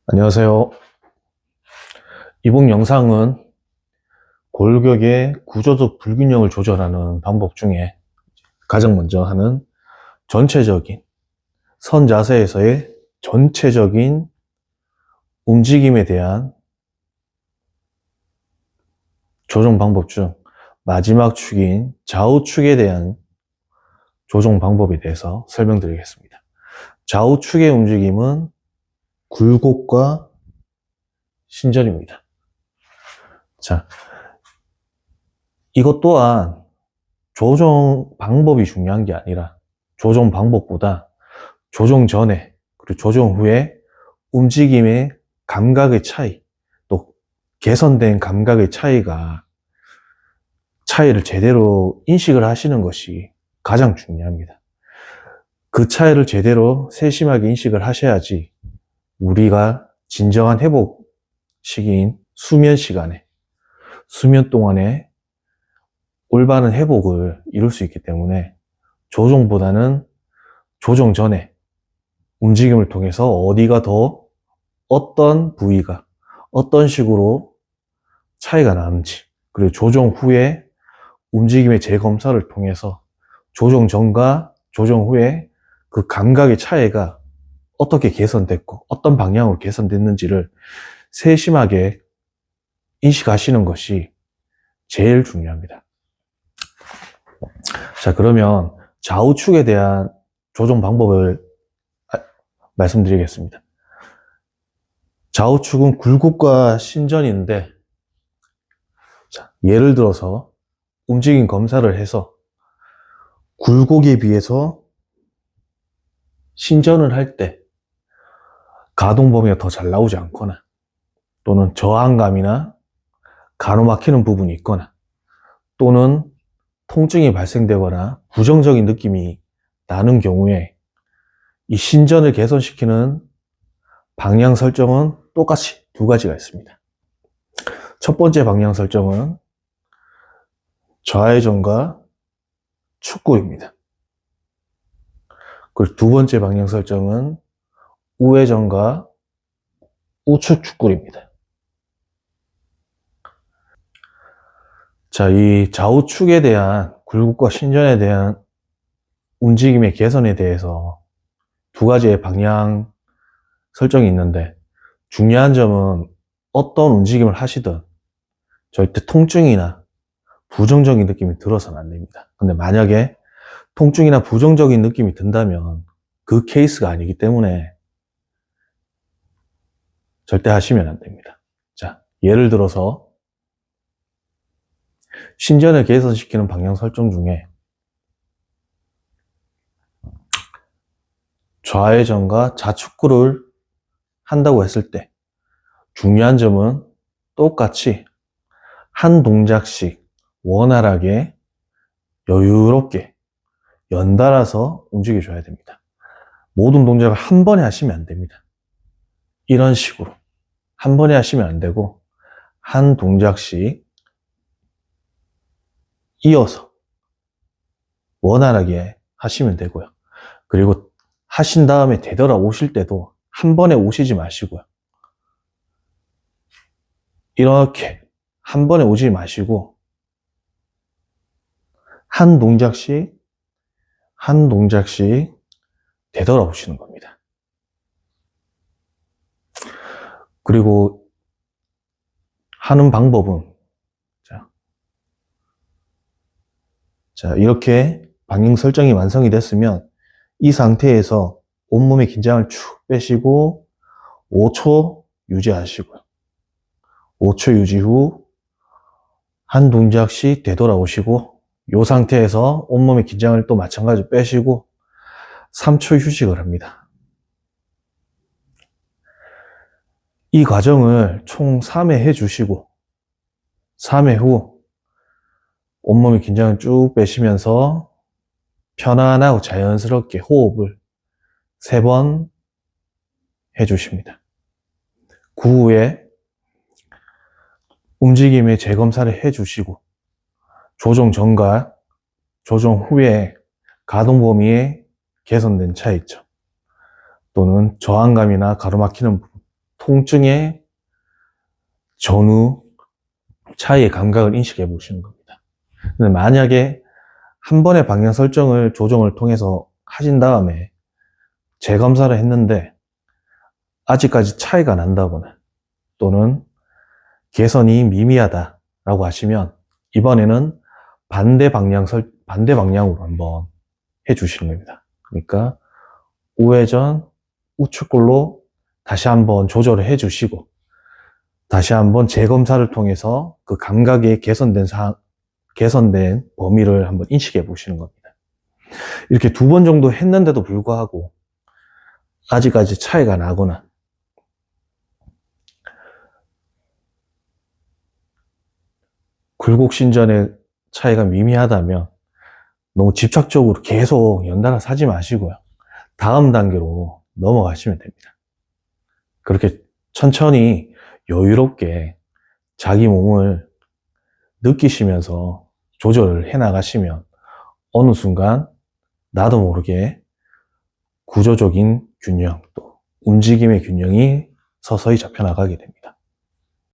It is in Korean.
안녕하세요. 이번 영상은 골격의 구조적 불균형을 조절하는 방법 중에 가장 먼저 하는 전체적인 선 자세에서의 전체적인 움직임에 대한 조정 방법 중 마지막 축인 좌우축에 대한 조정 방법에 대해서 설명드리겠습니다. 좌우축의 움직임은 굴곡과 신전입니다. 자, 이것 또한 조정 방법이 중요한 게 아니라 조정 방법보다 조정 전에 그리고 조정 후에 움직임의 감각의 차이, 또 개선된 감각의 차이를 제대로 인식을 하시는 것이 가장 중요합니다. 그 차이를 제대로 세심하게 인식을 하셔야지 우리가 진정한 회복 시기인 수면 동안에 올바른 회복을 이룰 수 있기 때문에 조정보다는 조정 전에 움직임을 통해서 어디가 더 어떤 부위가 어떤 식으로 차이가 나는지, 그리고 조정 후에 움직임의 재검사를 통해서 조정 전과 조정 후에 그 감각의 차이가 어떻게 개선됐고 어떤 방향으로 개선됐는지를 세심하게 인식하시는 것이 제일 중요합니다. 자, 그러면 좌우축에 대한 조정 방법을 말씀드리겠습니다. 좌우축은 굴곡과 신전인데, 자, 예를 들어서 움직임 검사를 해서 굴곡에 비해서 신전을 할 때 가동 범위가 더 잘 나오지 않거나, 또는 저항감이나 가로막히는 부분이 있거나, 또는 통증이 발생되거나 부정적인 느낌이 나는 경우에 이 신전을 개선시키는 방향 설정은 똑같이 두 가지가 있습니다. 첫 번째 방향 설정은 좌회전과 축구입니다. 그리고 두 번째 방향 설정은 우회전과 우측 축구입니다. 자, 이 좌우축에 대한 굴곡과 신전에 대한 움직임의 개선에 대해서 두 가지의 방향 설정이 있는데, 중요한 점은 어떤 움직임을 하시든 절대 통증이나 부정적인 느낌이 들어서는 안 됩니다. 근데 만약에 통증이나 부정적인 느낌이 든다면 그 케이스가 아니기 때문에 절대 하시면 안 됩니다. 자, 예를 들어서 신전을 개선시키는 방향 설정 중에 좌회전과 좌축구를 한다고 했을 때 중요한 점은 똑같이 한 동작씩 원활하게 여유롭게 연달아서 움직여줘야 됩니다. 모든 동작을 한 번에 하시면 안 됩니다. 이런 식으로 한 번에 하시면 안 되고 한 동작씩 이어서 원활하게 하시면 되고요. 그리고 하신 다음에 되돌아오실 때도 한 번에 오시지 마시고요. 이렇게 한 번에 오지 마시고 한 동작씩 되돌아오시는 겁니다. 그리고 하는 방법은 자, 이렇게 방향 설정이 완성이 됐으면 이 상태에서 온몸의 긴장을 쭉 빼시고 5초 유지하시고요. 5초 유지 후 한 동작씩 되돌아오시고 이 상태에서 온몸의 긴장을 또 마찬가지로 빼시고 3초 휴식을 합니다. 이 과정을 총 3회 해주시고 3회 후 온몸의 긴장을 쭉 빼시면서 편안하고 자연스럽게 호흡을 3번 해주십니다. 그 후에 움직임의 재검사를 해주시고 조정 전과 조정 후에 가동 범위에 개선된 차이점, 또는 저항감이나 가로막히는 부분, 통증의 전후 차이의 감각을 인식해 보시는 겁니다. 근데 만약에 한 번의 방향 설정을 조정을 통해서 하신 다음에 재검사를 했는데 아직까지 차이가 난다거나 또는 개선이 미미하다라고 하시면 이번에는 반대 방향으로 한번 해 주시는 겁니다. 그러니까 우회전, 우측골로 다시 한번 조절을 해 주시고 다시 한번 재검사를 통해서 그 감각의 개선된 범위를 한번 인식해 보시는 겁니다. 이렇게 2번 정도 했는데도 불구하고 아직까지 차이가 나거나 굴곡신전의 차이가 미미하다면 너무 집착적으로 계속 연달아 사지 마시고요. 다음 단계로 넘어가시면 됩니다. 그렇게 천천히 여유롭게 자기 몸을 느끼시면서 조절을 해 나가시면 어느 순간 나도 모르게 구조적인 균형, 또 움직임의 균형이 서서히 잡혀 나가게 됩니다.